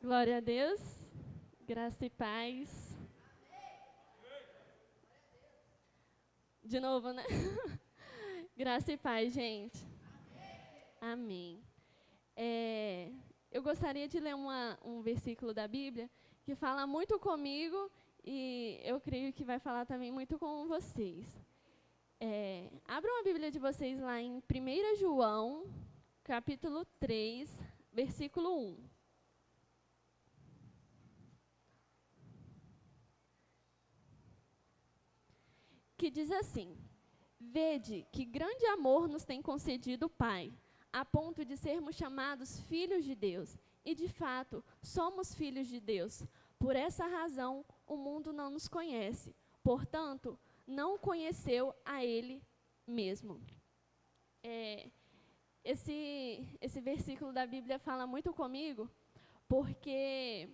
Glória a Deus, graça e paz. De novo, né? Graça e paz, gente. Amém. Eu gostaria de ler um versículo da Bíblia que fala muito comigo e eu creio que vai falar também muito com vocês. Abram a Bíblia de vocês lá em 1 João, capítulo 3, versículo 1. Que diz assim: Vede que grande amor nos tem concedido o Pai, a ponto de sermos chamados filhos de Deus. E, de fato, somos filhos de Deus. Por essa razão, o mundo não nos conhece. Portanto, não conheceu a Ele mesmo. Esse versículo da Bíblia fala muito comigo, porque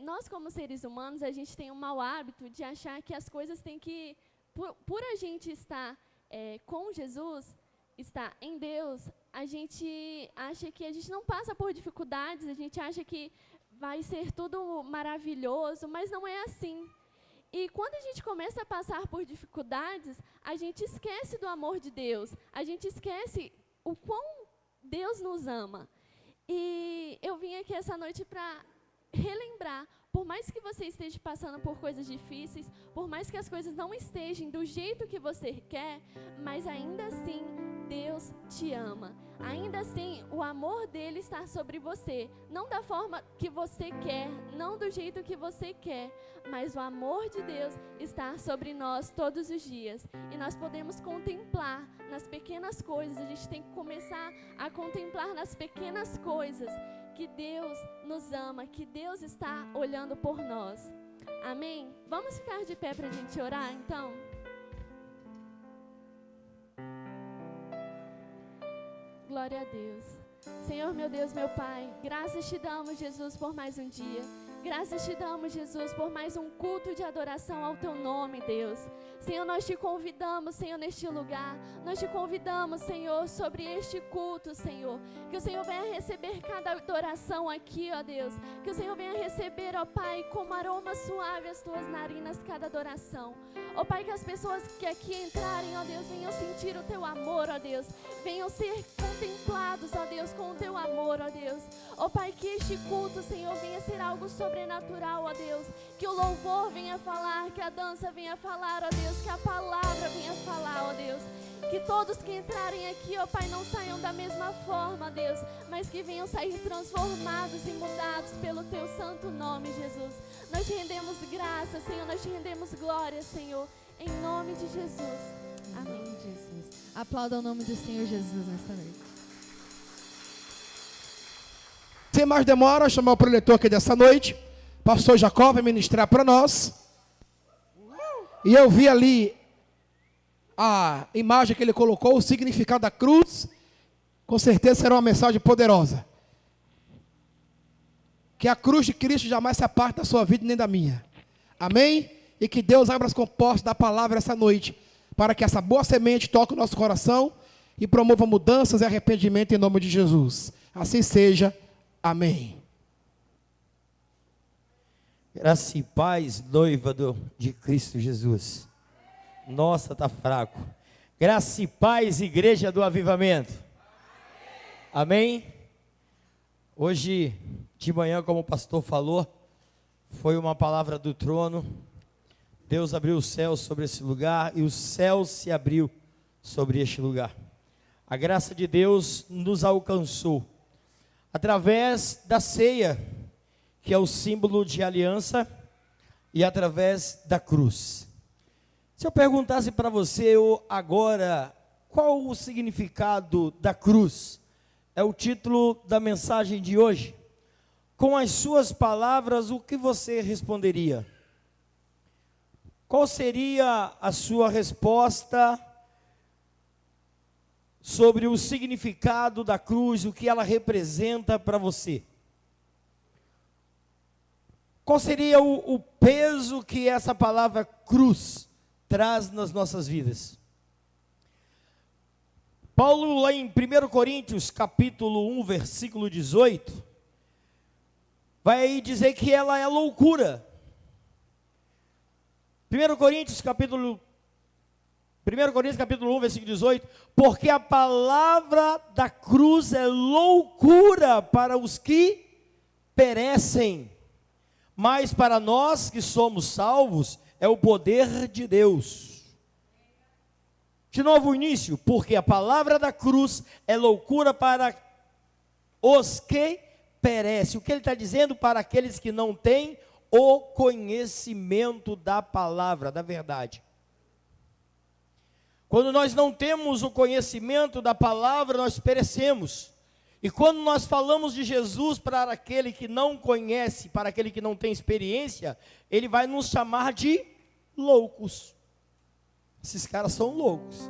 nós, como seres humanos, a gente tem um mau hábito de achar que as coisas têm que, por a gente estar com Jesus, estar em Deus, a gente acha que a gente não passa por dificuldades, a gente acha que vai ser tudo maravilhoso, mas não é assim. E quando a gente começa a passar por dificuldades, a gente esquece do amor de Deus, a gente esquece o quão Deus nos ama. E eu vim aqui essa noite para relembrar, por mais que você esteja passando por coisas difíceis, por mais que as coisas não estejam do jeito que você quer, mas ainda assim Deus te ama. Ainda assim, o amor dele está sobre você, não da forma que você quer, não do jeito que você quer, mas o amor de Deus está sobre nós todos os dias. E nós podemos contemplar nas pequenas coisas, a gente tem que começar a contemplar nas pequenas coisas que Deus nos ama, que Deus está olhando por nós. Amém? Vamos ficar de pé para a gente orar, então? Glória a Deus. Senhor, meu Deus, meu Pai, graças te damos, Jesus, por mais um dia. Graças te damos, Jesus, por mais um culto de adoração ao Teu nome, Deus. Senhor, nós te convidamos, Senhor, neste lugar. Nós te convidamos, Senhor, sobre este culto, Senhor. Que o Senhor venha receber cada adoração aqui, ó Deus. Que o Senhor venha receber, ó Pai, como aroma suave as Tuas narinas, cada adoração. Ó Pai, que as pessoas que aqui entrarem, ó Deus, venham sentir o Teu amor, ó Deus. Venham ser contemplados, ó Deus, com o Teu amor, ó Deus. Ó Pai, que este culto, Senhor, venha ser algo sobrenatural, ó Deus. Que o louvor venha falar, que a dança venha falar, ó Deus. Que a palavra venha falar, ó Deus. Que todos que entrarem aqui, ó Pai, não saiam da mesma forma, Deus, mas que venham sair transformados e mudados pelo Teu santo nome, Jesus. Nós te rendemos graça, Senhor, nós te rendemos glória, Senhor, em nome de Jesus. Amém. Em nome de Jesus. Aplauda o nome do Senhor Jesus nesta noite. Sem mais demora, chamar o preletor aqui dessa noite. Pastor Jacó vai ministrar para nós. E eu vi ali a imagem que ele colocou, o significado da cruz. Com certeza será uma mensagem poderosa. Que a cruz de Cristo jamais se aparte da sua vida nem da minha. Amém? E que Deus abra as compostas da palavra essa noite, para que essa boa semente toque o nosso coração e promova mudanças e arrependimento em nome de Jesus. Assim seja. Amém. Graça e paz, noiva de Cristo Jesus. Nossa, está fraco. Graça e paz, igreja do avivamento. Amém? Hoje de manhã, como o pastor falou, foi uma palavra do trono. Deus abriu o céu sobre esse lugar e o céu se abriu sobre este lugar. A graça de Deus nos alcançou através da ceia, que é o símbolo de aliança, e através da cruz. Se eu perguntasse para você agora, qual o significado da cruz? É o título da mensagem de hoje. Com as suas palavras, o que você responderia? Qual seria a sua resposta sobre o significado da cruz, o que ela representa para você? Qual seria o peso que essa palavra cruz traz nas nossas vidas? Paulo, lá em 1 Coríntios, capítulo 1, versículo 18, vai dizer que ela é loucura. 1 Coríntios capítulo 1, versículo 18, porque a palavra da cruz é loucura para os que perecem, mas para nós que somos salvos, é o poder de Deus. De novo o início, porque a palavra da cruz é loucura para os que perecem. O que ele está dizendo? Para aqueles que não têm o conhecimento da palavra, da verdade. Quando nós não temos o conhecimento da palavra, nós perecemos. E quando nós falamos de Jesus para aquele que não conhece, para aquele que não tem experiência, ele vai nos chamar de loucos. Esses caras são loucos.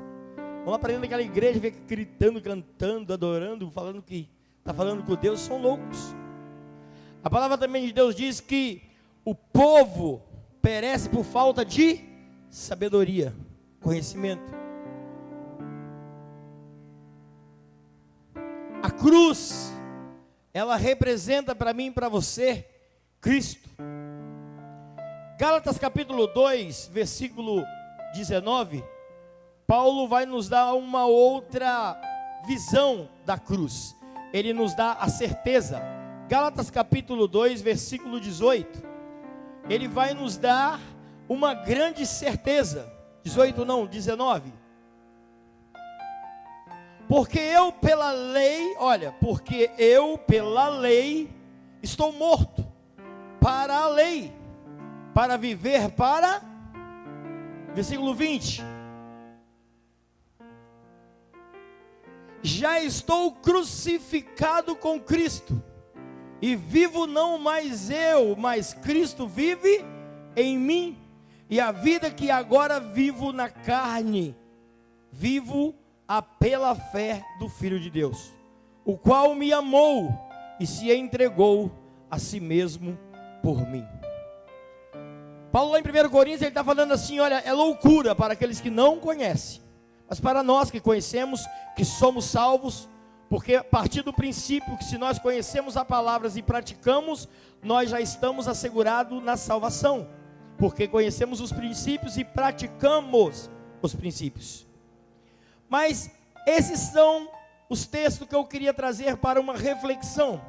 Vamos aprendendo naquela igreja, fica gritando, cantando, adorando, falando que está falando com Deus, são loucos. A palavra também de Deus diz que o povo perece por falta de sabedoria, conhecimento. A cruz, ela representa para mim e para você, Cristo. Gálatas capítulo 2, versículo 19, Paulo vai nos dar uma outra visão da cruz. Ele nos dá a certeza. Gálatas capítulo 2, versículo 18, ele vai nos dar uma grande certeza. 18 não, 19. Porque eu pela lei, porque eu pela lei estou morto para a lei, para viver para, versículo 20, já estou crucificado com Cristo, e vivo não mais eu, mas Cristo vive em mim, e a vida que agora vivo na carne, vivo pela fé do Filho de Deus, o qual me amou e se entregou a si mesmo por mim. Paulo lá em 1 Coríntios, ele está falando assim, olha, é loucura para aqueles que não conhecem, mas para nós que conhecemos, que somos salvos, porque a partir do princípio que se nós conhecemos a palavra e praticamos, nós já estamos assegurados na salvação, porque conhecemos os princípios e praticamos os princípios. Mas esses são os textos que eu queria trazer para uma reflexão.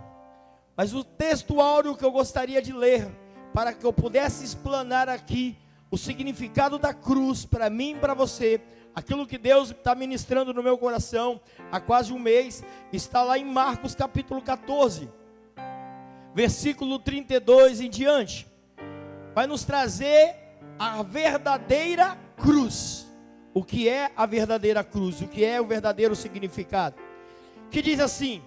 Mas o texto áureo que eu gostaria de ler, para que eu pudesse explanar aqui o significado da cruz para mim e para você, aquilo que Deus está ministrando no meu coração há quase um mês, está lá em Marcos capítulo 14, versículo 32 em diante. Vai nos trazer a verdadeira cruz. O que é a verdadeira cruz? O que é o verdadeiro significado? Que diz assim: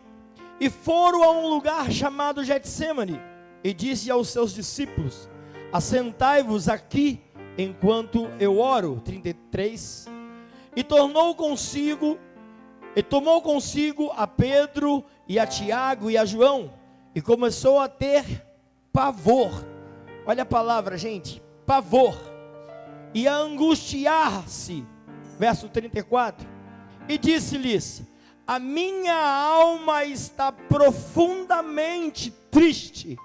e foram a um lugar chamado Getsêmani, e disse aos seus discípulos: assentai-vos aqui, enquanto eu oro. 33. E tomou consigo a Pedro e a Tiago e a João, e começou a ter pavor. Olha a palavra, gente, pavor. E a angustiar-se. Verso 34, e disse-lhes: a minha alma está profundamente triste,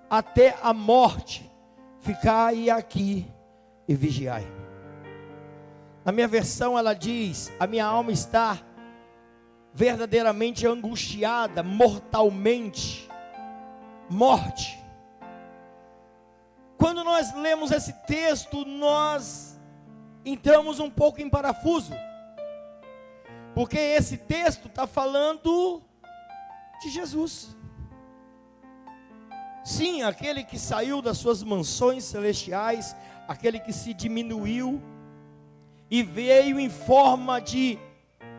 até a morte, ficai aqui e vigiai. Na minha versão ela diz: a minha alma está verdadeiramente angustiada, mortalmente, morte. Quando nós lemos esse texto, nós entramos um pouco em parafuso, porque esse texto está falando de Jesus. Sim, aquele que saiu das suas mansões celestiais, aquele que se diminuiu e veio em forma de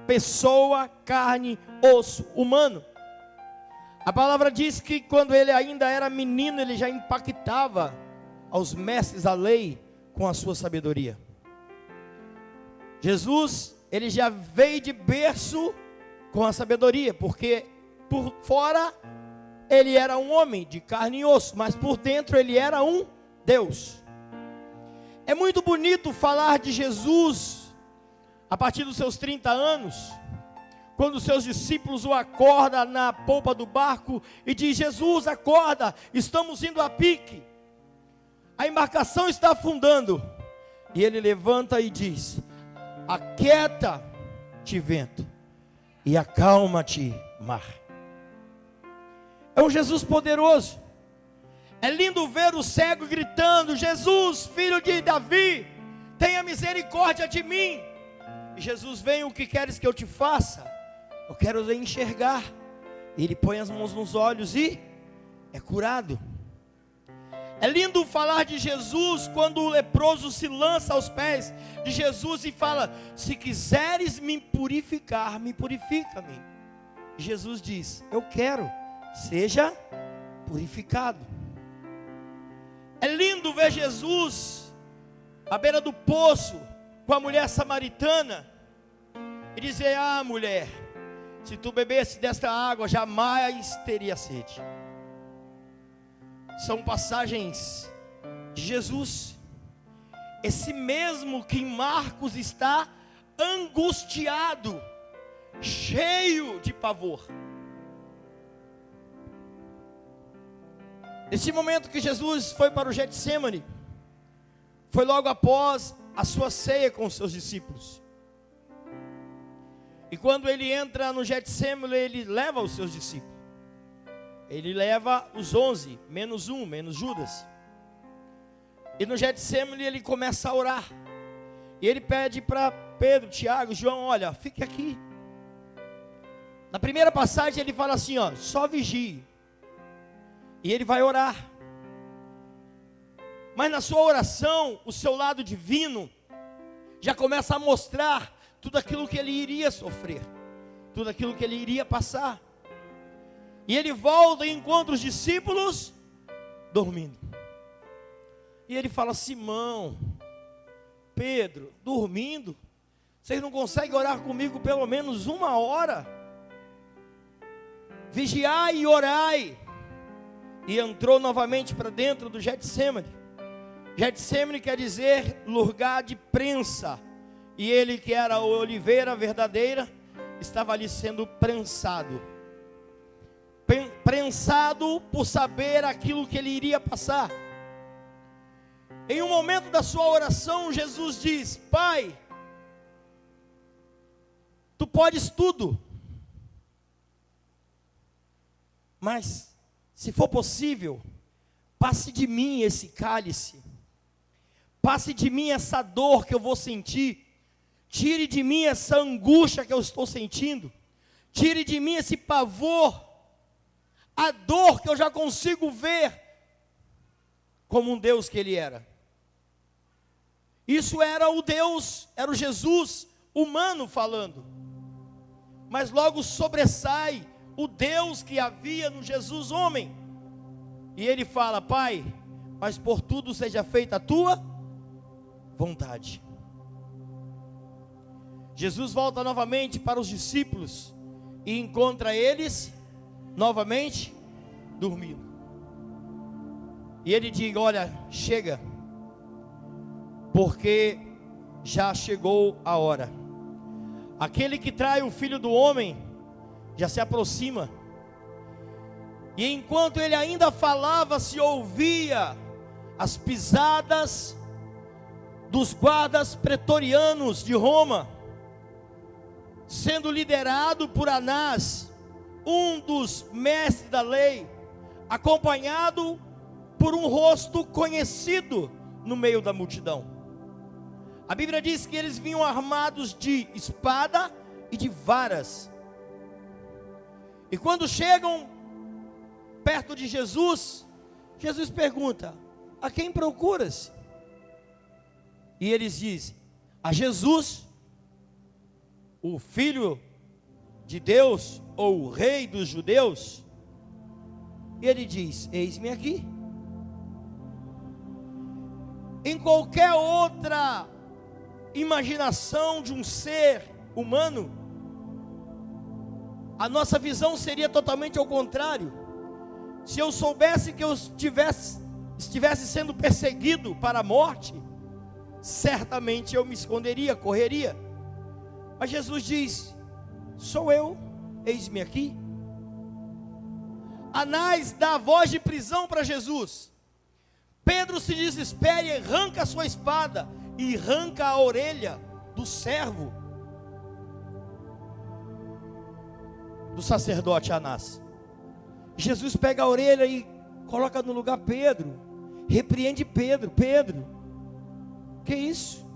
pessoa, carne, osso humano. A palavra diz que quando ele ainda era menino, ele já impactava aos mestres da lei com a sua sabedoria. Jesus, ele já veio de berço com a sabedoria, porque por fora ele era um homem de carne e osso, mas por dentro ele era um Deus. É muito bonito falar de Jesus a partir dos seus 30 anos, quando os seus discípulos o acordam na polpa do barco e diz: Jesus, acorda, estamos indo a pique, a embarcação está afundando. E ele levanta e diz: aquieta-te, vento, e acalma-te, mar. É um Jesus poderoso. É lindo ver o cego gritando: Jesus, filho de Davi, tenha misericórdia de mim. E Jesus vem: o que queres que eu te faça? Eu quero enxergar. E ele põe as mãos nos olhos e é curado. É lindo falar de Jesus quando o leproso se lança aos pés de Jesus e fala: se quiseres me purificar, me purifica-me. Jesus diz: eu quero, seja purificado. É lindo ver Jesus à beira do poço com a mulher samaritana e dizer: ah, mulher, se tu bebesse desta água, jamais teria sede. São passagens de Jesus, esse mesmo que em Marcos está angustiado, cheio de pavor. Esse momento que Jesus foi para o Getsemane, foi logo após a sua ceia com os seus discípulos. E quando ele entra no Getsemane, ele leva os seus discípulos. Ele leva os 11, menos um, menos Judas. E no Getsemane ele começa a orar. E ele pede para Pedro, Tiago, João: olha, fique aqui. Na primeira passagem ele fala assim, ó: só vigie. E ele vai orar. Mas na sua oração, o seu lado divino já começa a mostrar tudo aquilo que ele iria sofrer, tudo aquilo que ele iria passar. E ele volta e encontra os discípulos dormindo. E ele fala: Simão, Pedro, dormindo? Vocês não conseguem orar comigo pelo menos 1 hora? Vigiai e orai. E entrou novamente para dentro do Getsemane. Getsemane quer dizer lugar de prensa. E ele, que era a oliveira verdadeira, estava ali sendo prensado. Prensado por saber aquilo que ele iria passar. Em um momento da sua oração, Jesus diz: Pai, tu podes tudo, mas se for possível, passe de mim esse cálice, passe de mim essa dor que eu vou sentir, tire de mim essa angústia que eu estou sentindo, tire de mim esse pavor, a dor que eu já consigo ver como um Deus que ele era. Isso era o Deus, era o Jesus humano falando. Mas logo sobressai o Deus que havia no Jesus homem. E ele fala: Pai, mas por tudo seja feita a tua vontade. Jesus volta novamente para os discípulos e encontra eles novamente dormindo. E ele diz: olha, chega, porque já chegou a hora. Aquele que trai o Filho do Homem já se aproxima. E enquanto ele ainda falava, se ouvia as pisadas dos guardas pretorianos de Roma, sendo liderado por Anás, um dos mestres da lei, acompanhado por um rosto conhecido no meio da multidão. A Bíblia diz que eles vinham armados de espada e de varas. E quando chegam perto de Jesus, Jesus pergunta: a quem procuras? E eles dizem: a Jesus, o Filho de Deus, ou o Rei dos Judeus. E ele diz: eis-me aqui. Em qualquer outra imaginação de um ser humano, a nossa visão seria totalmente ao contrário. Se eu soubesse que eu estivesse sendo perseguido para a morte, certamente eu me esconderia, correria. Mas Jesus diz: sou eu, eis-me aqui. Anás dá a voz de prisão para Jesus. Pedro se desespera e arranca a sua espada e arranca a orelha do servo do sacerdote Anás. Jesus pega a orelha e coloca no lugar Pedro, repreende Pedro. Pedro, que isso?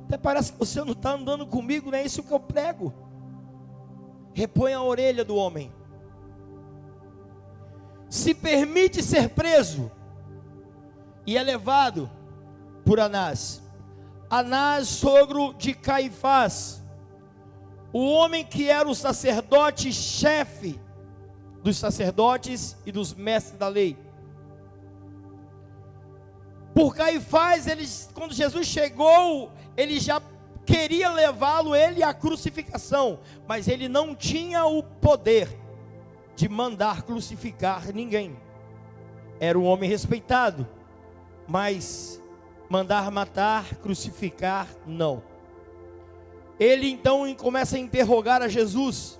Até parece que você não está andando comigo, não é isso que eu prego. Repõe a orelha do homem. Se permite ser preso e é levado por Anás. Anás, sogro de Caifás, o homem que era o sacerdote chefe dos sacerdotes e dos mestres da lei. Por Caifás, quando Jesus chegou, ele já queria levá-lo ele à crucificação, mas ele não tinha o poder de mandar crucificar ninguém. Era um homem respeitado, mas mandar matar, crucificar, não. Ele então começa a interrogar a Jesus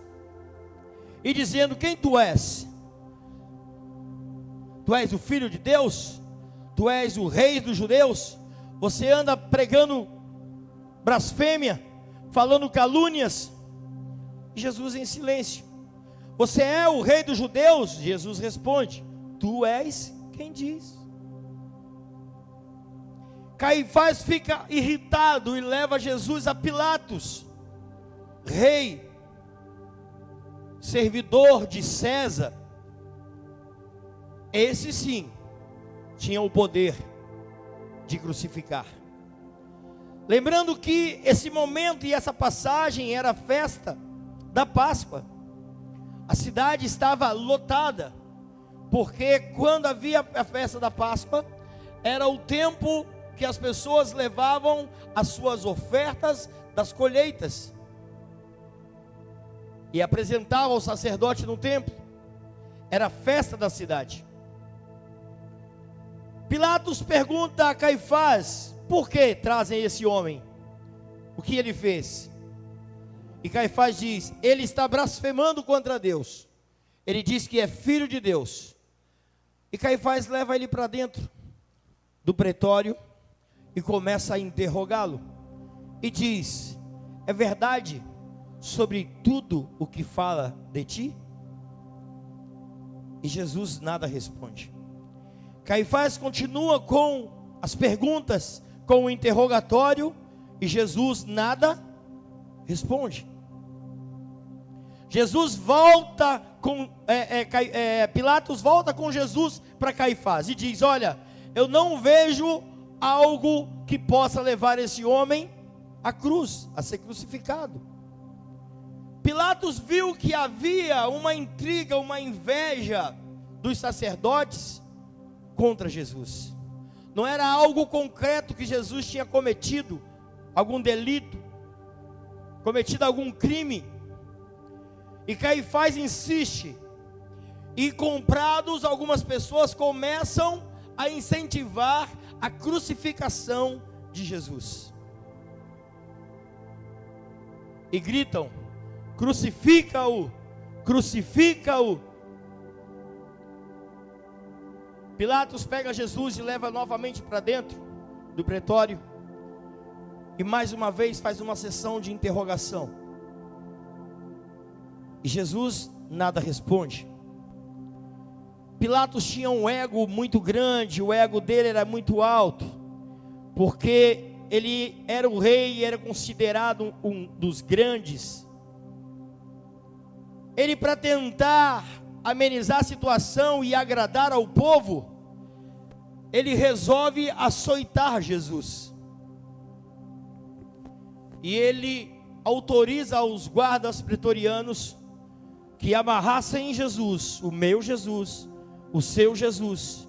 e dizendo: quem tu és? Tu és o Filho de Deus? Tu és o Rei dos Judeus? Você anda pregando blasfêmia, falando calúnias? E Jesus em silêncio. Você é o Rei dos Judeus? Jesus responde: tu és quem diz. Caifás fica irritado e leva Jesus a Pilatos, rei, servidor de César. Esse sim tinha o poder de crucificar. Lembrando que esse momento e essa passagem era a festa da Páscoa. A cidade estava lotada, porque quando havia a festa da Páscoa, era o tempo que as pessoas levavam as suas ofertas das colheitas e apresentavam ao sacerdote no templo. Era a festa da cidade. Pilatos pergunta a Caifás: por que trazem esse homem? O que ele fez? E Caifás diz: ele está blasfemando contra Deus. Ele diz que é filho de Deus. E Caifás leva ele para dentro do pretório e começa a interrogá-lo. E diz: é verdade sobre tudo o que fala de ti? E Jesus nada responde. Caifás continua com as perguntas, com o interrogatório, e Jesus nada responde. Jesus volta com Pilatos volta com Jesus para Caifás e diz: olha, eu não vejo algo que possa levar esse homem à cruz, a ser crucificado. Pilatos viu que havia uma intriga, uma inveja dos sacerdotes contra Jesus. Não era algo concreto que Jesus tinha cometido, algum delito, cometido algum crime. E Caifás insiste, e comprados, algumas pessoas começam a incentivar a crucificação de Jesus. E gritam: crucifica-o, crucifica-o. Pilatos pega Jesus e leva novamente para dentro do pretório. E mais uma vez faz uma sessão de interrogação. E Jesus nada responde. Pilatos tinha um ego muito grande, o ego dele era muito alto, porque ele era o rei e era considerado um dos grandes. Ele, para tentar amenizar a situação e agradar ao povo, ele resolve açoitar Jesus. E ele autoriza aos guardas pretorianos que amarrassem em Jesus, o meu Jesus, o seu Jesus,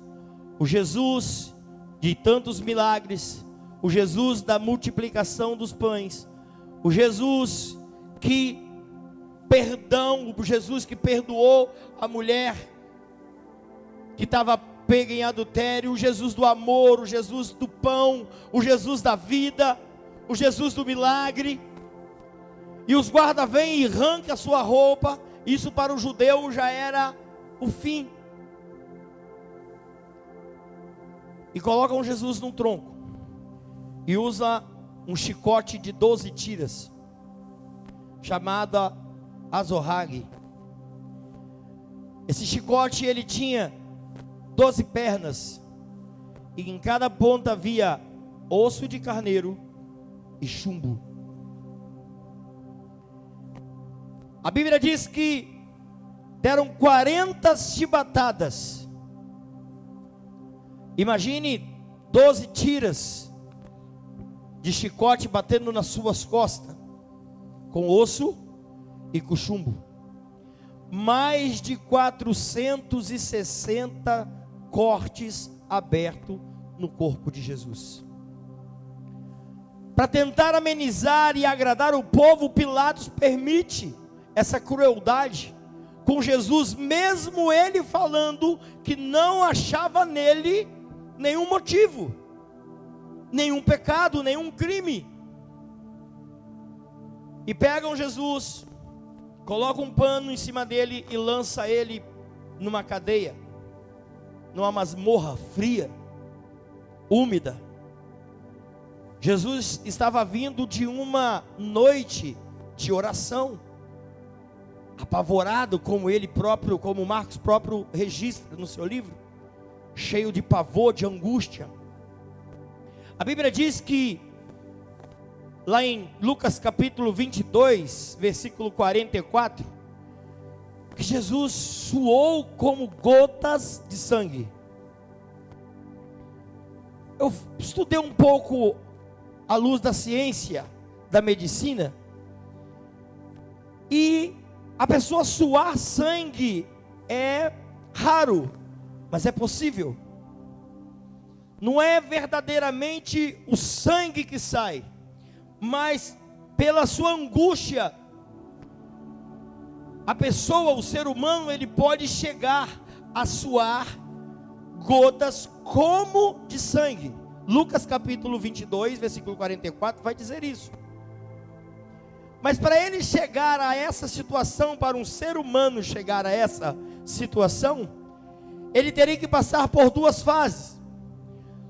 o Jesus de tantos milagres, o Jesus da multiplicação dos pães, o Jesus que o Jesus que perdoou a mulher que estava pega em adultério, o Jesus do amor, o Jesus do pão, o Jesus da vida, o Jesus do milagre. e os guardas vêm e arrancam a sua roupa. Isso para o judeu já era o fim. E colocam Jesus num tronco, e usa um chicote de 12 tiras, chamada azorrague. Esse chicote, ele tinha 12 pernas, e em cada ponta havia osso de carneiro e chumbo. A Bíblia diz que deram 40 chibatadas. Imagine 12 tiras de chicote batendo nas suas costas, com osso e com chumbo. Mais de 460 cortes abertos no corpo de Jesus. Para tentar amenizar e agradar o povo, Pilatos permite essa crueldade com Jesus, mesmo ele falando que não achava nele nenhum motivo, nenhum pecado, nenhum crime. E pegam Jesus, colocam um pano em cima dele e lança ele numa cadeia, numa masmorra fria, úmida. Jesus estava vindo de uma noite de oração, apavorado, como ele próprio, como Marcos próprio registra no seu livro, cheio de pavor, de angústia. A Bíblia diz que lá em Lucas capítulo 22, versículo 44, que Jesus suou como gotas de sangue. Eu estudei um pouco à luz da ciência, da medicina, e a pessoa suar sangue é raro, mas é possível. Não é verdadeiramente o sangue que sai, mas pela sua angústia, a pessoa, o ser humano, ele pode chegar a suar gotas como de sangue. Lucas capítulo 22, versículo 44 vai dizer isso. Mas para ele chegar a essa situação, para um ser humano chegar a essa situação, ele teria que passar por duas fases.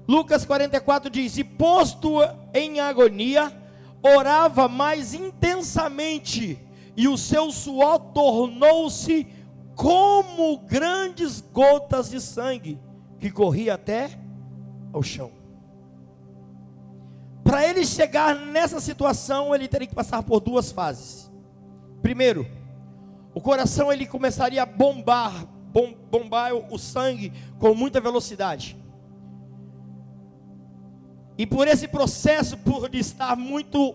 Lucas 44 diz: e posto em agonia, orava mais intensamente, e o seu suor tornou-se como grandes gotas de sangue, que corria até ao chão. Para ele chegar nessa situação, ele teria que passar por duas fases. Primeiro, o coração ele começaria a bombar o sangue com muita velocidade. E por esse processo, por estar muito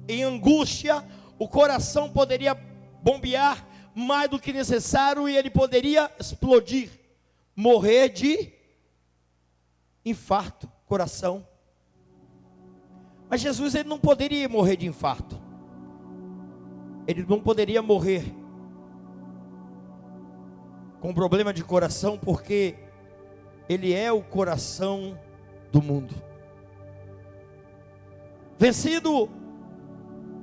em angústia, o coração poderia bombear mais do que necessário e ele poderia explodir, morrer de infarto, coração. Mas Jesus ele não poderia morrer de infarto. Ele não poderia morrer com problema de coração, porque ele é o coração do mundo. Vencido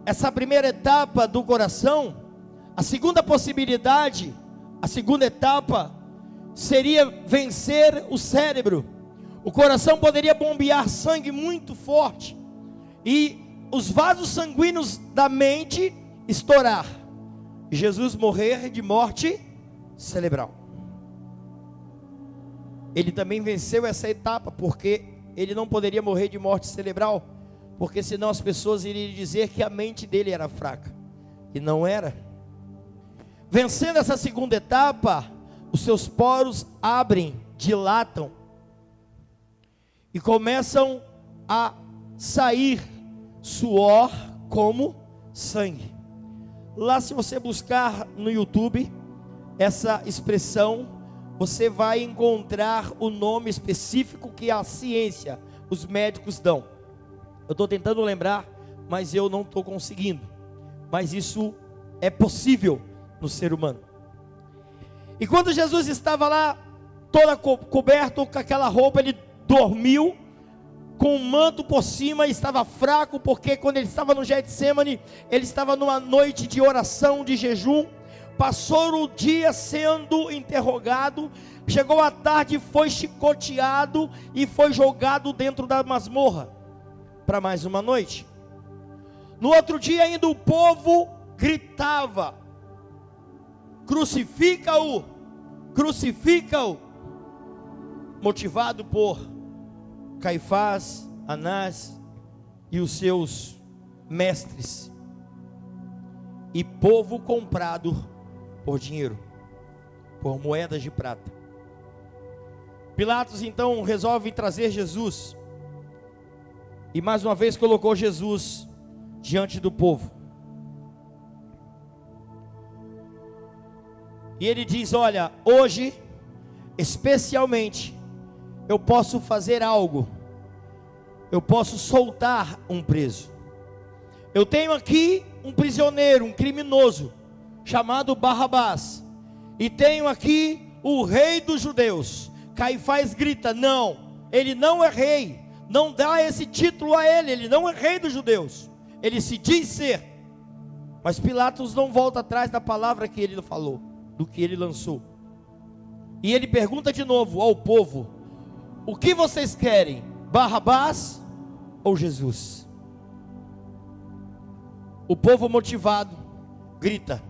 essa primeira etapa do coração, a segunda possibilidade, a segunda etapa seria vencer o cérebro. O coração poderia bombear sangue muito forte e os vasos sanguíneos da mente estourar, e Jesus morrer de morte cerebral. Ele também venceu essa etapa, porque ele não poderia morrer de morte cerebral, porque senão as pessoas iriam dizer que a mente dele era fraca, e não era. Vencendo essa segunda etapa, os seus poros abrem, dilatam, e começam a sair suor como sangue. Lá, se você buscar no YouTube essa expressão, você vai encontrar o nome específico que a ciência, os médicos dão. Eu estou tentando lembrar, mas eu não estou conseguindo. Mas isso é possível no ser humano. E quando Jesus estava lá, todo coberto com aquela roupa, ele dormiu. com um manto por cima, estava fraco, porque quando ele estava no Getsêmani, ele estava numa noite de oração, de jejum. Passou o dia sendo interrogado, chegou à tarde, foi chicoteado e foi jogado dentro da masmorra para mais uma noite. No outro dia ainda o povo gritava: crucifica-o, crucifica-o, motivado por Caifás, Anás e os seus mestres, e povo comprado por dinheiro, por moedas de prata. Pilatos então resolve trazer Jesus, e mais uma vez colocou Jesus diante do povo. E ele diz: olha, hoje, especialmente, eu posso fazer algo. Eu posso soltar um preso. Eu tenho aqui um prisioneiro, um criminoso, chamado Barrabás. E tenho aqui o rei dos judeus. Caifás grita: não, ele não é rei. Não dá esse título a ele, ele não é rei dos judeus. Ele se diz ser. Mas Pilatos não volta atrás da palavra que ele falou, do que ele lançou. E ele pergunta de novo ao povo: o que vocês querem? Barrabás ou Jesus? O povo motivado grita: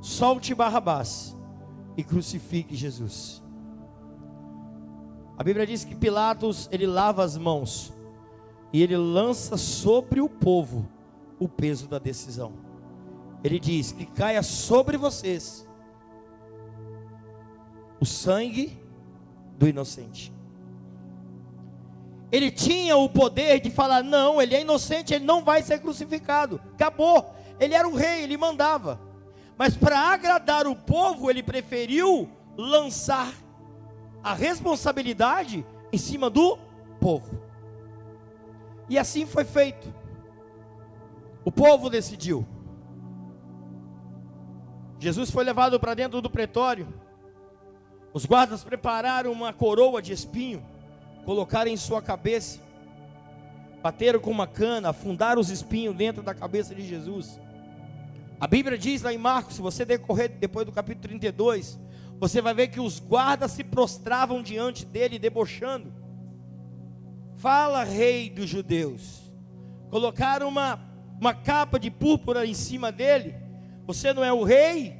solte Barrabás e crucifique Jesus. A Bíblia diz que Pilatos, ele lava as mãos e ele lança sobre o povo o peso da decisão. Ele diz: que caia sobre vocês o sangue do inocente. Ele tinha o poder de falar: não, ele é inocente, ele não vai ser crucificado, acabou. Ele era o rei, ele mandava. Mas para agradar o povo, ele preferiu lançar a responsabilidade em cima do povo. E assim foi feito. O povo decidiu. Jesus foi levado para dentro do pretório. Os guardas prepararam uma coroa de espinho, colocaram em sua cabeça, bateram com uma cana, afundaram os espinhos dentro da cabeça de Jesus. A Bíblia diz lá em Marcos, se você decorrer depois do capítulo 32, você vai ver que os guardas se prostravam diante dele, debochando. Fala, rei dos judeus. Colocaram uma capa de púrpura em cima dele. Você não é o rei?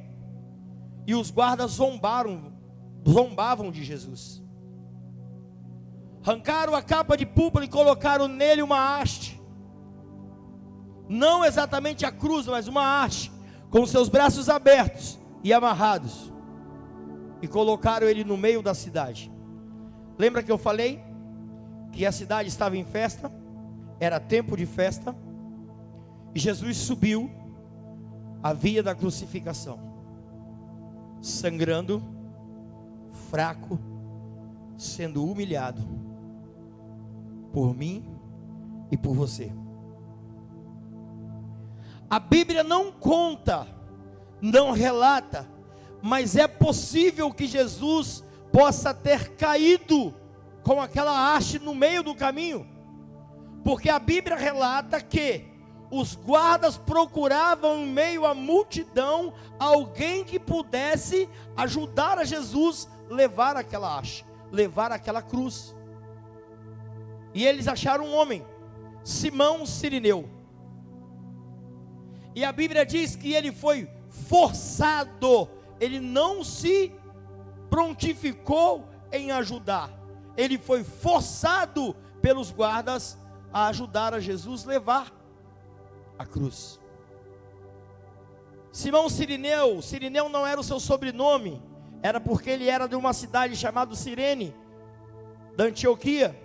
E os guardas zombavam de Jesus. Arrancaram a capa de púrpura e colocaram nele uma haste. Não exatamente a cruz, mas uma haste, com seus braços abertos e amarrados. E colocaram ele no meio da cidade. Lembra que eu falei que a cidade estava em festa? Era tempo de festa. E Jesus subiu a via da crucificação, sangrando, fraco, sendo humilhado por mim e por você. A Bíblia não conta, não relata, mas é possível que Jesus possa ter caído com aquela haste no meio do caminho, porque a Bíblia relata que os guardas procuravam em meio à multidão alguém que pudesse ajudar a Jesus levar aquela haste, levar aquela cruz. E eles acharam um homem, Simão Cirineu. E a Bíblia diz que ele foi forçado, ele não se prontificou em ajudar, ele foi forçado pelos guardas a ajudar a Jesus levar a cruz. Simão Cirineu, Cirineu não era o seu sobrenome, era porque ele era de uma cidade chamada Cirene, da Antioquia.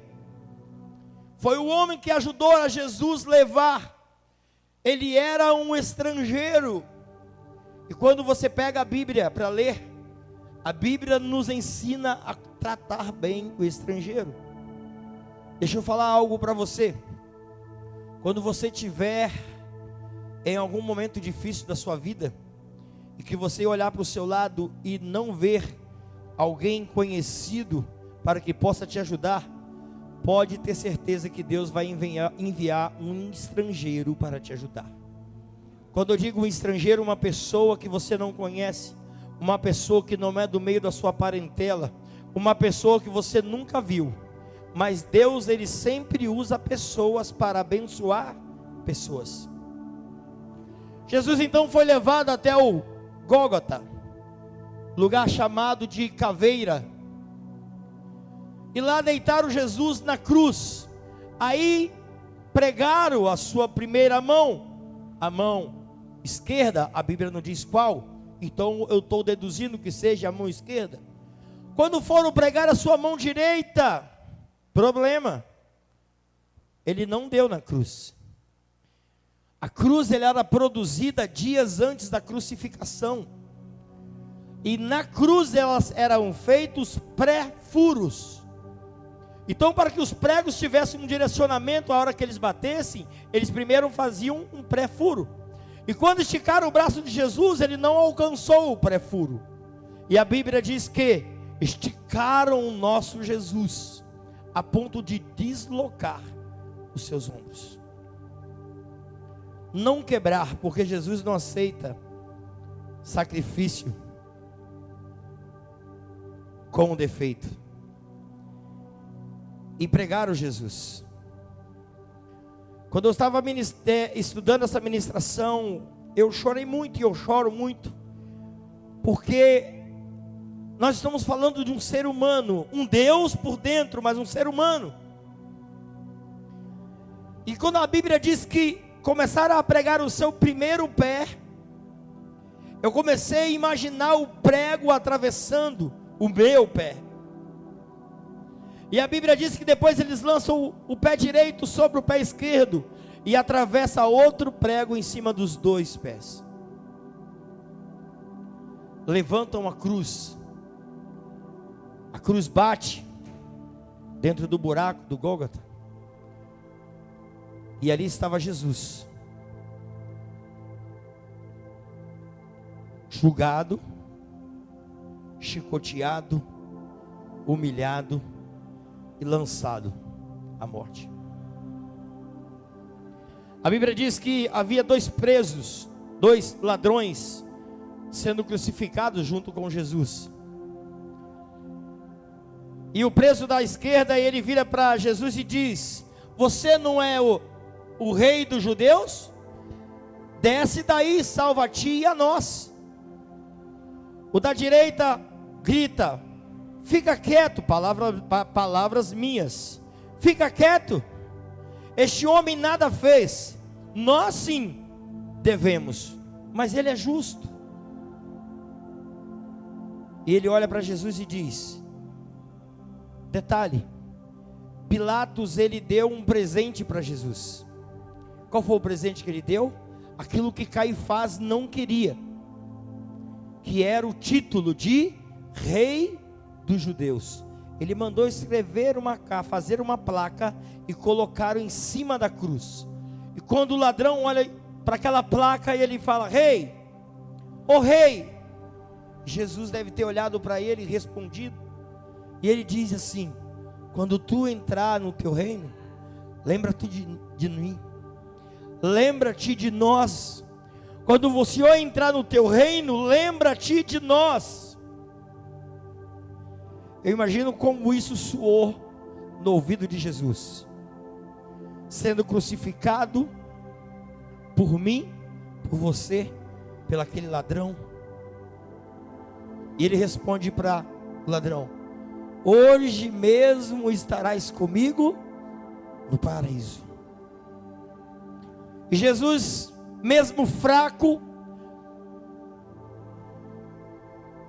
Foi o homem que ajudou a Jesus levar. Ele era um estrangeiro. E quando você pega a Bíblia para ler, a Bíblia nos ensina a tratar bem o estrangeiro. Deixa eu falar algo para você. Quando você tiver em algum momento difícil da sua vida, e que você olhar para o seu lado e não ver alguém conhecido para que possa te ajudar, pode ter certeza que Deus vai enviar um estrangeiro para te ajudar. Quando eu digo um estrangeiro, uma pessoa que você não conhece, uma pessoa que não é do meio da sua parentela, uma pessoa que você nunca viu, mas Deus, Ele sempre usa pessoas para abençoar pessoas. Jesus então foi levado até o Gólgota, lugar chamado de caveira, e lá deitaram Jesus na cruz. Aí pregaram a sua primeira mão, a mão esquerda, a Bíblia não diz qual, então eu estou deduzindo que seja a mão esquerda. Quando foram pregar a sua mão direita, problema, ele não deu na cruz. A cruz ela era produzida dias antes da crucificação, e na cruz elas eram feitos pré-furos. Então, para que os pregos tivessem um direcionamento, a hora que eles batessem, eles primeiro faziam um pré-furo. E quando esticaram o braço de Jesus, ele não alcançou o pré-furo. E a Bíblia diz que esticaram o nosso Jesus, a ponto de deslocar os seus ombros. Não quebrar, porque Jesus não aceita sacrifício com defeito. E pregaram Jesus. Quando eu estava estudando essa ministração, eu chorei muito e eu choro muito, porque nós estamos falando de um ser humano, um Deus por dentro, mas um ser humano. E quando a Bíblia diz que começaram a pregar o seu primeiro pé, eu comecei a imaginar o prego atravessando o meu pé. E a Bíblia diz que depois eles lançam o pé direito sobre o pé esquerdo e atravessa outro prego em cima dos dois pés. Levantam a cruz bate dentro do buraco do Gólgota, e ali estava Jesus, julgado, chicoteado, humilhado e lançado à morte. A Bíblia diz que havia dois presos, dois ladrões, sendo crucificados junto com Jesus. E o preso da esquerda, ele vira para Jesus e diz: você não é o rei dos judeus? Desce daí, salva a ti e a nós. O da direita grita: fica quieto, palavras minhas, fica quieto, este homem nada fez, nós sim devemos, mas ele é justo. E ele olha para Jesus e diz: detalhe, Pilatos ele deu um presente para Jesus. Qual foi o presente que ele deu? Aquilo que Caifás não queria, que era o título de rei dos judeus. Ele mandou escrever fazer uma placa e colocaram em cima da cruz. E quando o ladrão olha para aquela placa, ele fala: rei, ô rei. Jesus deve ter olhado para ele e respondido, e ele diz assim: quando tu entrar no teu reino, lembra-te de mim, lembra-te de nós. Quando você entrar no teu reino, lembra-te de nós. Eu imagino como isso soou no ouvido de Jesus, sendo crucificado por mim, por você, pelo aquele ladrão. E ele responde para o ladrão: hoje mesmo estarás comigo no paraíso. E Jesus, mesmo fraco,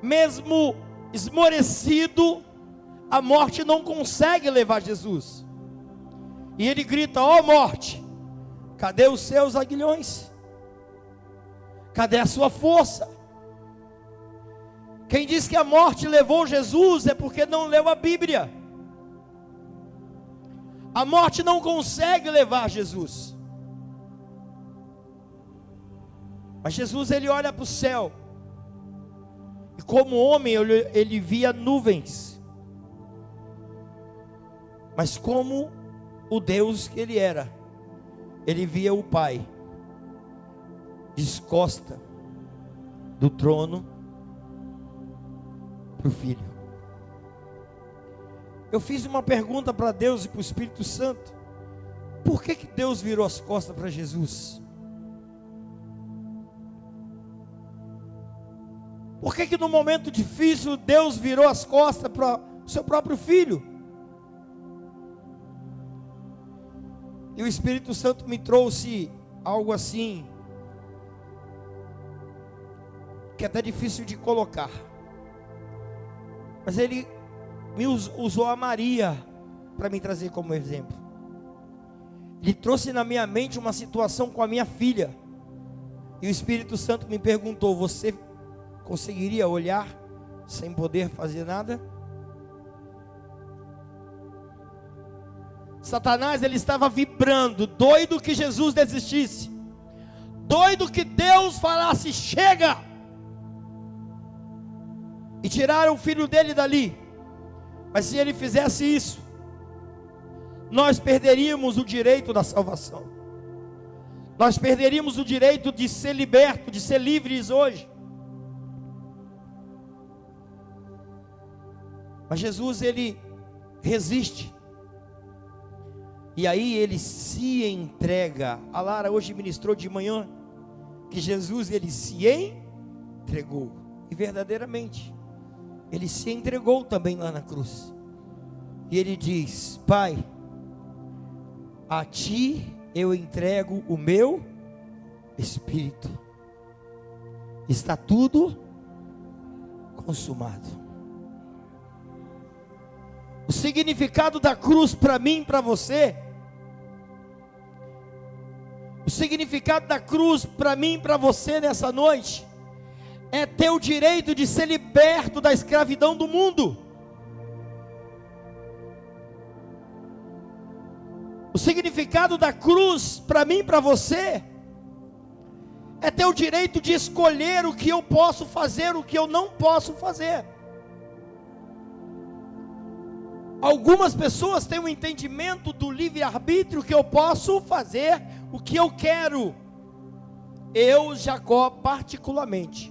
mesmo esmorecido, a morte não consegue levar Jesus. E ele grita: ó morte, cadê os seus aguilhões? Cadê a sua força? Quem diz que a morte levou Jesus é porque não leu a Bíblia. A morte não consegue levar Jesus. Mas Jesus ele olha para o céu, e como homem ele via nuvens. Mas como o Deus que ele era, ele via o Pai descosta do trono para o Filho. Eu fiz uma pergunta para Deus e para o Espírito Santo: por que Deus virou as costas para Jesus? Por que no momento difícil Deus virou as costas para o seu próprio Filho? E o Espírito Santo me trouxe algo assim, que é até difícil de colocar, mas ele me usou a Maria para me trazer como exemplo. Ele trouxe na minha mente uma situação com a minha filha, e o Espírito Santo me perguntou: você conseguiria olhar sem poder fazer nada? Satanás, ele estava vibrando, doido que Jesus desistisse, doido que Deus falasse chega, e tiraram o filho dele dali. Mas se ele fizesse isso, nós perderíamos o direito da salvação, nós perderíamos o direito de ser liberto, de ser livres hoje. Mas Jesus, ele resiste, e aí ele se entrega. A Lara hoje ministrou de manhã que Jesus, ele se entregou, e verdadeiramente ele se entregou também lá na cruz. E ele diz: Pai, a ti eu entrego o meu espírito, está tudo consumado. O significado da cruz para mim e para você, o significado da cruz para mim e para você nessa noite, é ter o direito de ser liberto da escravidão do mundo. O significado da cruz para mim e para você é ter o direito de escolher o que eu posso fazer, o que eu não posso fazer. Algumas pessoas têm um entendimento do livre-arbítrio, que eu posso fazer o que eu quero. Eu, Jacó, particularmente,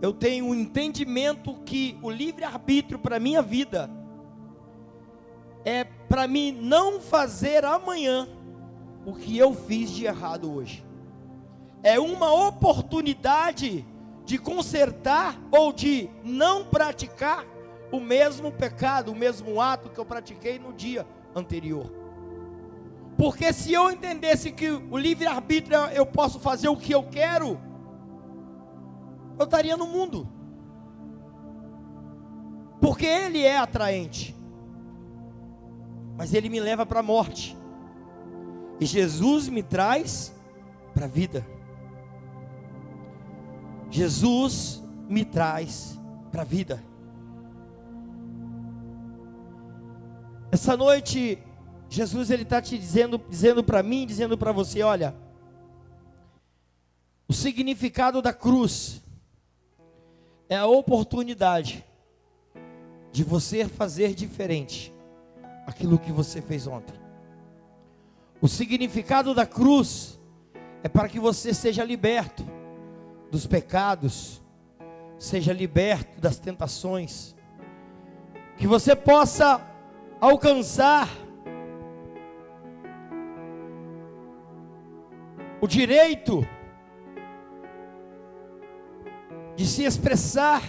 eu tenho um entendimento que o livre-arbítrio para a minha vida é para mim não fazer amanhã o que eu fiz de errado hoje. É uma oportunidade de consertar ou de não praticar o mesmo pecado, o mesmo ato que eu pratiquei no dia anterior. Porque se eu entendesse que o livre-arbítrio eu posso fazer o que eu quero, eu estaria no mundo, porque ele é atraente, mas ele me leva para a morte, e Jesus me traz para a vida. Jesus me traz para a vida. Essa noite, Jesus, ele está te dizendo para mim, dizendo para você: olha, o significado da cruz é a oportunidade de você fazer diferente aquilo que você fez ontem. O significado da cruz é para que você seja liberto dos pecados, seja liberto das tentações, que você possa alcançar o direito de se expressar.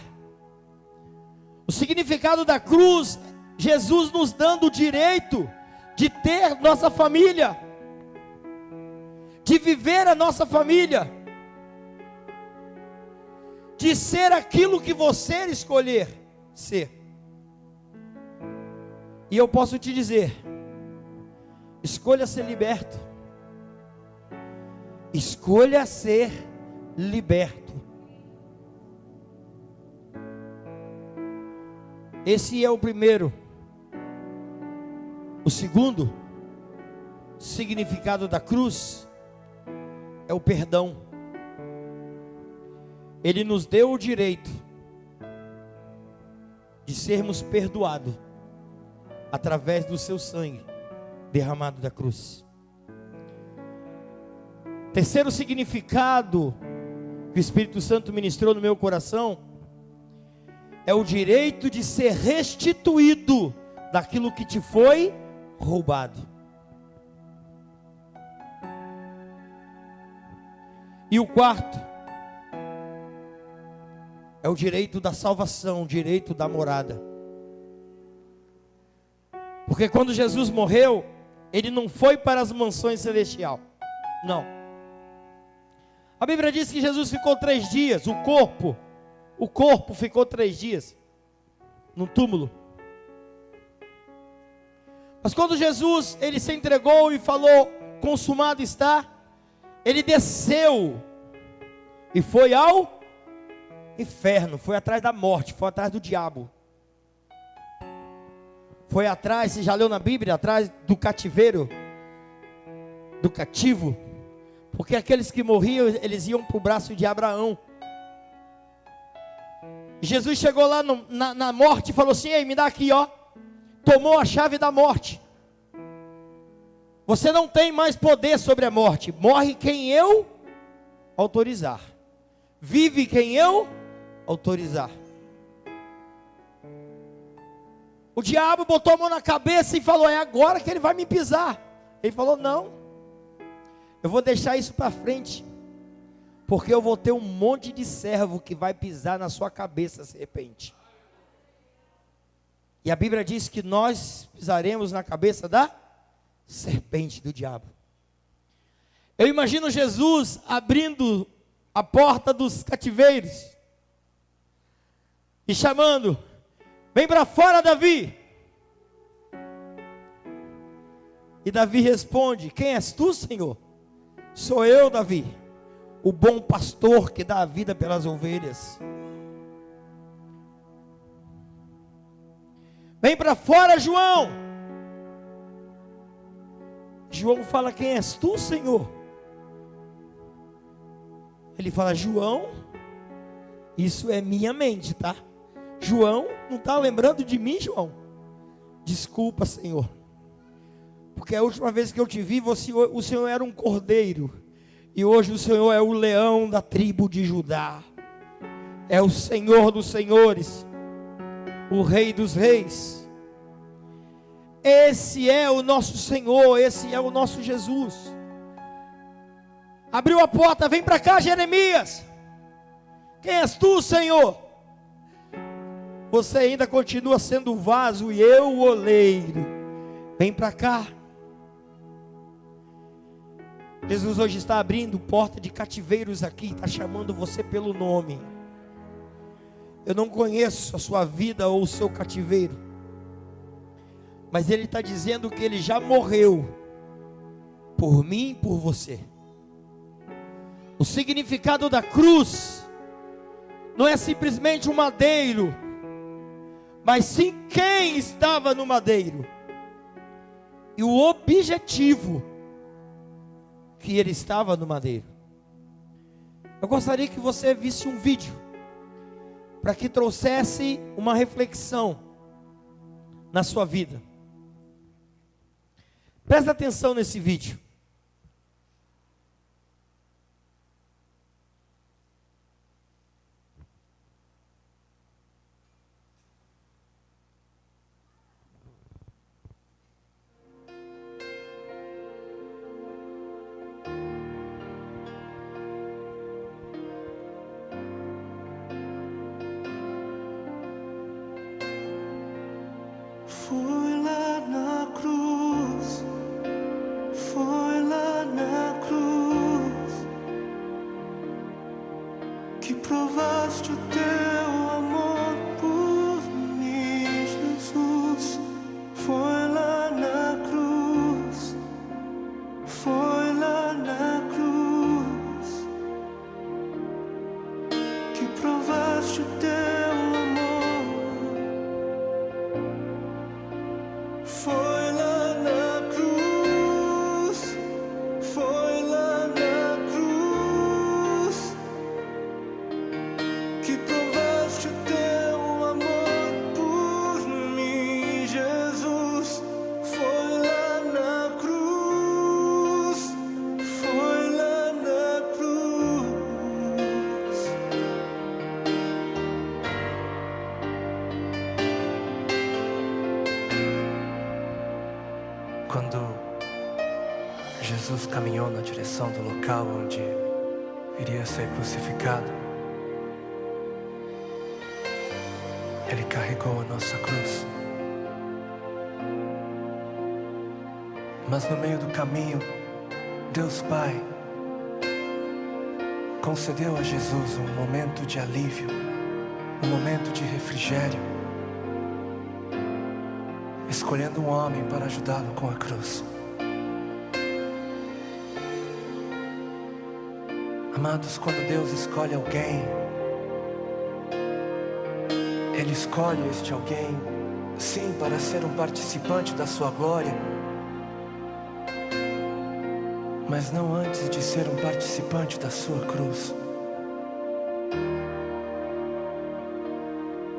O significado da cruz, Jesus nos dando o direito de ter nossa família, de viver a nossa família, de ser aquilo que você escolher ser. E eu posso te dizer: escolha ser liberto, escolha ser liberto. Esse é o primeiro. O segundo significado da cruz é o perdão. Ele nos deu o direito de sermos perdoados através do seu sangue derramado da cruz. Terceiro significado que o Espírito Santo ministrou no meu coração é o direito de ser restituído daquilo que te foi roubado. E o quarto é o direito da salvação, o direito da morada. Porque quando Jesus morreu, ele não foi para as mansões celestiais. Não. A Bíblia diz que Jesus ficou 3 dias, o corpo ficou 3 dias no túmulo. Mas quando Jesus, ele se entregou e falou, consumado está, ele desceu e foi ao inferno, foi atrás da morte, foi atrás do diabo. Foi atrás, você já leu na Bíblia, atrás do cativeiro, do cativo. Porque aqueles que morriam, eles iam para o braço de Abraão. Jesus chegou lá na morte e falou assim, ei, me dá aqui, ó. Tomou a chave da morte. Você não tem mais poder sobre a morte. Morre quem eu autorizar. Vive quem eu autorizar. O diabo botou a mão na cabeça e falou, é agora que ele vai me pisar. Ele falou, não, eu vou deixar isso para frente, porque eu vou ter um monte de servo que vai pisar na sua cabeça, serpente. E a Bíblia diz que nós pisaremos na cabeça da serpente, do diabo. Eu imagino Jesus abrindo a porta dos cativeiros e chamando, vem para fora, Davi. E Davi responde, quem és tu, Senhor? Sou eu, Davi, o bom pastor que dá a vida pelas ovelhas. Vem para fora, João. João fala, quem és tu, Senhor? Ele fala, João, isso é minha mente, tá? João, não está lembrando de mim, João? Desculpa, Senhor, porque a última vez que eu te vi, o Senhor era um cordeiro, e hoje o Senhor é o leão da tribo de Judá, é o Senhor dos senhores, o Rei dos reis. Esse é o nosso Senhor, esse é o nosso Jesus. Abriu a porta, vem para cá, Jeremias. Quem és tu, Senhor? Você ainda continua sendo o vaso e eu o oleiro. Vem para cá. Jesus hoje está abrindo porta de cativeiros aqui, está chamando você pelo nome. Eu não conheço a sua vida ou o seu cativeiro, mas Ele está dizendo que Ele já morreu por mim e por você. O significado da cruz não é simplesmente um madeiro, mas sim quem estava no madeiro e o objetivo que ele estava no madeiro. Eu gostaria que você visse um vídeo para que trouxesse uma reflexão na sua vida. Presta atenção nesse vídeo. Foi lá na cruz, foi lá na cruz, que provaste o teu amor por mim, Jesus. Foi lá na cruz, foi lá na cruz, que provaste o teu amor. Quando Jesus caminhou na direção do local onde iria ser crucificado, Ele carregou a nossa cruz. Mas no meio do caminho, Deus Pai concedeu a Jesus um momento de alívio, um momento de refrigério, escolhendo um homem para ajudá-lo com a cruz. Amados, quando Deus escolhe alguém, Ele escolhe este alguém, sim, para ser um participante da sua glória, mas não antes de ser um participante da sua cruz.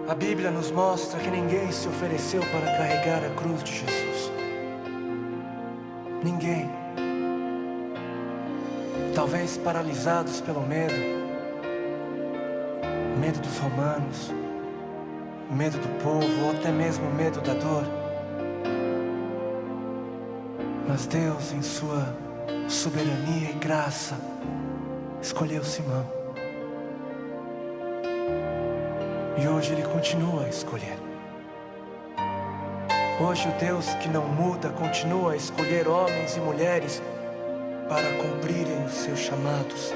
A Bíblia nos mostra que ninguém se ofereceu para carregar a cruz de Jesus. Ninguém. Talvez paralisados pelo medo dos romanos, medo do povo, ou até mesmo medo da dor. Mas Deus, em sua soberania e graça, escolheu Simão. E hoje Ele continua a escolher. Hoje o Deus que não muda continua a escolher homens e mulheres para cumprirem os seus chamados.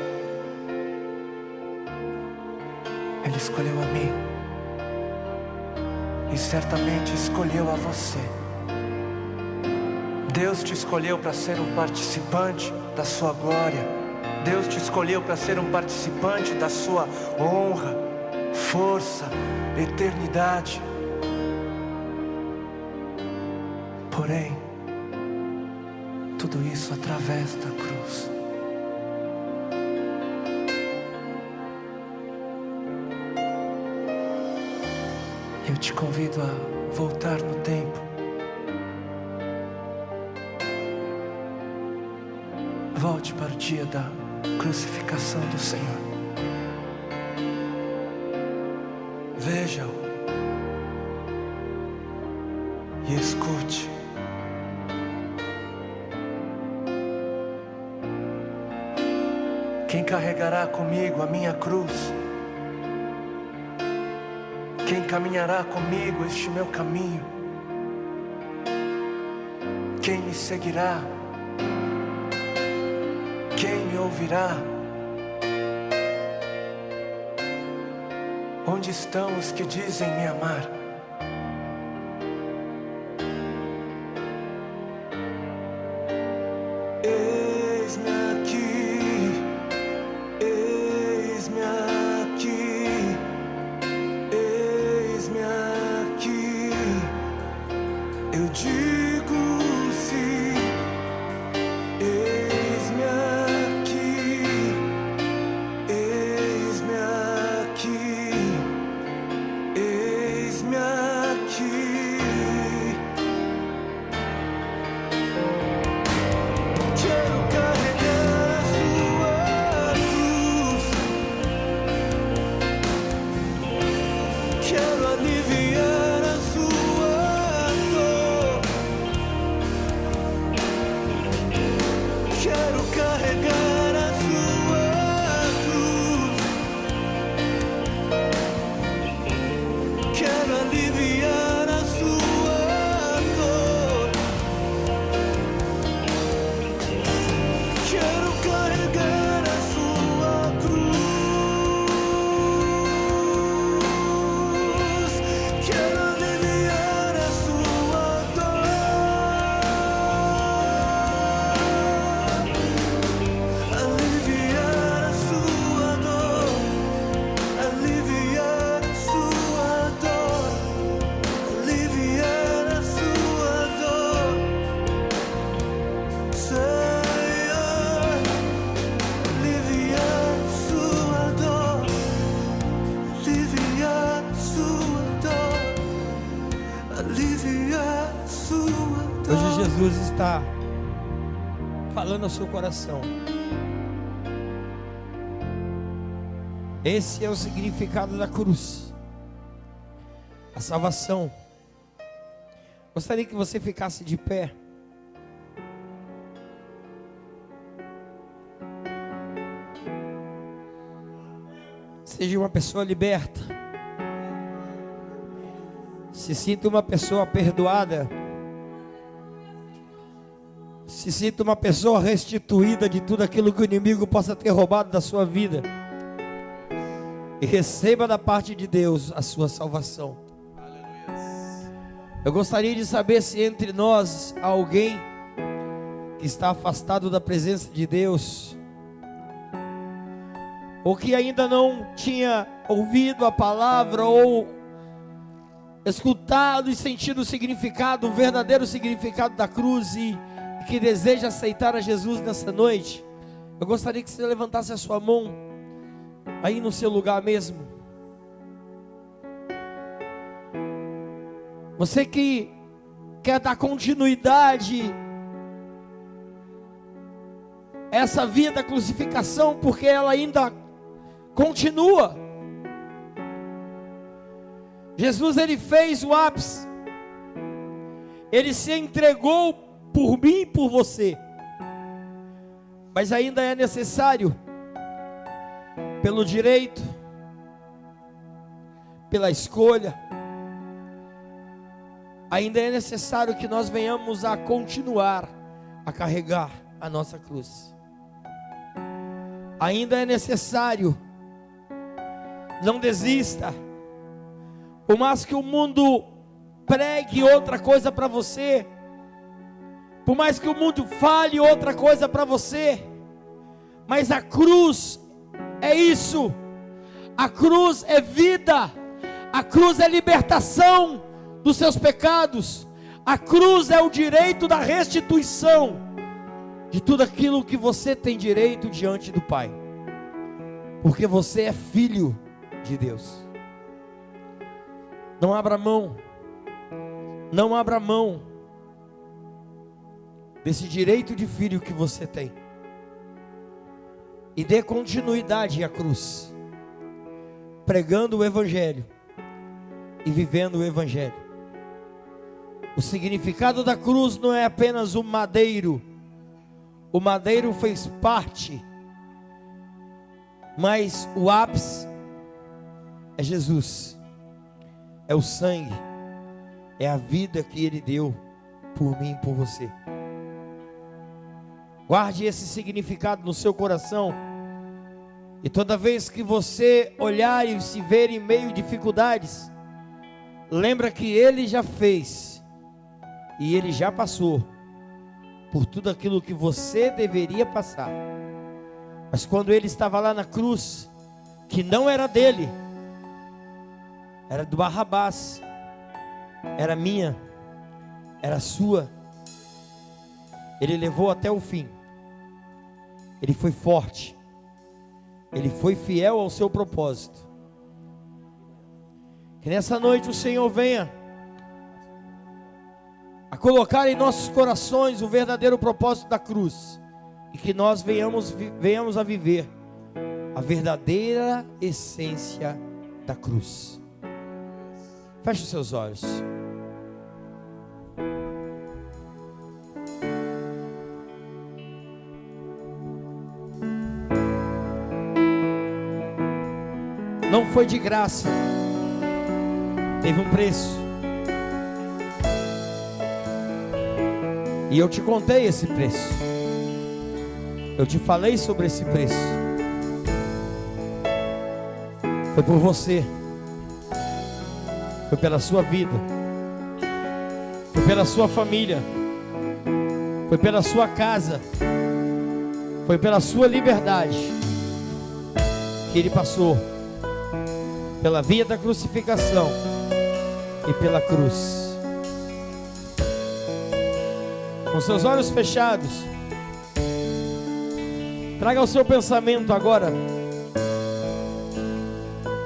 Ele escolheu a mim e certamente escolheu a você. Deus te escolheu para ser um participante da sua glória. Deus te escolheu para ser um participante da sua honra, força, eternidade. Porém, tudo isso através da cruz. Eu te convido a voltar no tempo. Volte para o dia da crucificação do Senhor. Veja-o e escute. Quem carregará comigo a minha cruz? Quem caminhará comigo este meu caminho? Quem me seguirá? Quem me ouvirá? Onde estão os que dizem me amar? Eis-me aqui, eis-me aqui, eis-me aqui. Eu digo sim. Eis-me aqui, eis-me aqui, eis-me aqui. Quero carregar a sua cruz, quero aliviar a sua dor, quero carregar a sua cruz, quero aliviar a sua dor, quero carregar a sua cruz, quero aliviar a sua dor, aliviar a sua dor, aliviar a sua dor, aliviar a sua dor, Senhor, aliviar a sua dor, aliviar a sua dor, aliviar a sua dor. Hoje Jesus está falando ao seu coração. Esse é o significado da cruz, a salvação. Gostaria que você ficasse de pé. Seja uma pessoa liberta. Se sinta uma pessoa perdoada. Se sinta uma pessoa restituída de tudo aquilo que o inimigo possa ter roubado da sua vida. E receba da parte de Deus a sua salvação. Eu gostaria de saber se entre nós há alguém que está afastado da presença de Deus, ou que ainda não tinha ouvido a palavra, ou escutado e sentido o significado, o verdadeiro significado da cruz, e que deseja aceitar a Jesus nessa noite. Eu gostaria que você levantasse a sua mão aí no seu lugar mesmo. Você que quer dar continuidade a essa vida da crucificação, porque ela ainda continua. Jesus, ele fez o ápice. Ele se entregou por mim e por você. Mas ainda é necessário, pelo direito, pela escolha, ainda é necessário que nós venhamos a continuar a carregar a nossa cruz. Ainda é necessário, não desista. Por mais que o mundo pregue outra coisa para você, por mais que o mundo fale outra coisa para você, mas a cruz é isso. A cruz é vida. A cruz é libertação dos seus pecados. A cruz é o direito da restituição de tudo aquilo que você tem direito diante do Pai, porque você é filho de Deus. Não abra mão, não abra mão desse direito de filho que você tem, e dê continuidade à cruz, pregando o Evangelho e vivendo o Evangelho. O significado da cruz não é apenas o madeiro. O madeiro fez parte, mas o ápice é Jesus, é o sangue, é a vida que Ele deu por mim e por você. Guarde esse significado no seu coração, e toda vez que você olhar e se ver em meio a dificuldades, lembra que Ele já fez, e Ele já passou por tudo aquilo que você deveria passar. Mas quando Ele estava lá na cruz, que não era dele, era do Barrabás, era minha, era sua, Ele levou até o fim. Ele foi forte, Ele foi fiel ao seu propósito. Que nessa noite o Senhor venha a colocar em nossos corações o verdadeiro propósito da cruz, e que nós venhamos a viver a verdadeira essência da cruz. Feche os seus olhos. Não foi de graça, teve um preço. E eu te contei esse preço. Eu te falei sobre esse preço. Foi por você. Foi pela sua vida. Foi pela sua família. Foi pela sua casa. Foi pela sua liberdade que Ele passou pela via da crucificação e pela cruz. Com seus olhos fechados, traga ao seu pensamento agora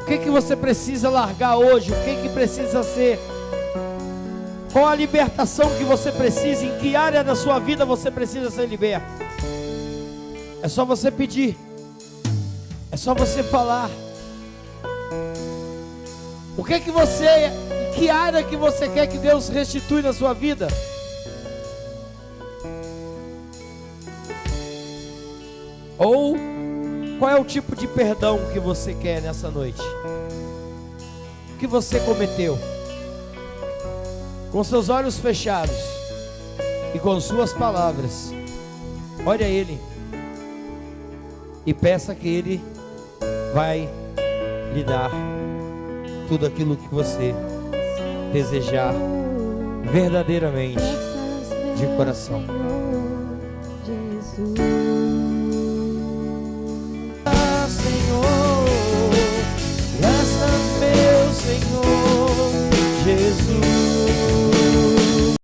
o que você precisa largar hoje, o que precisa ser, qual a libertação que você precisa, em que área da sua vida você precisa ser liberto. É só você pedir, é só você falar. O que você, em que área que você quer que Deus restitui na sua vida? Ou Qual é o tipo de perdão que você quer nessa noite? O que você cometeu? Com seus olhos fechados e com suas palavras, olhe a Ele e peça que Ele vai lhe dar tudo aquilo que você desejar verdadeiramente de coração. Jesus.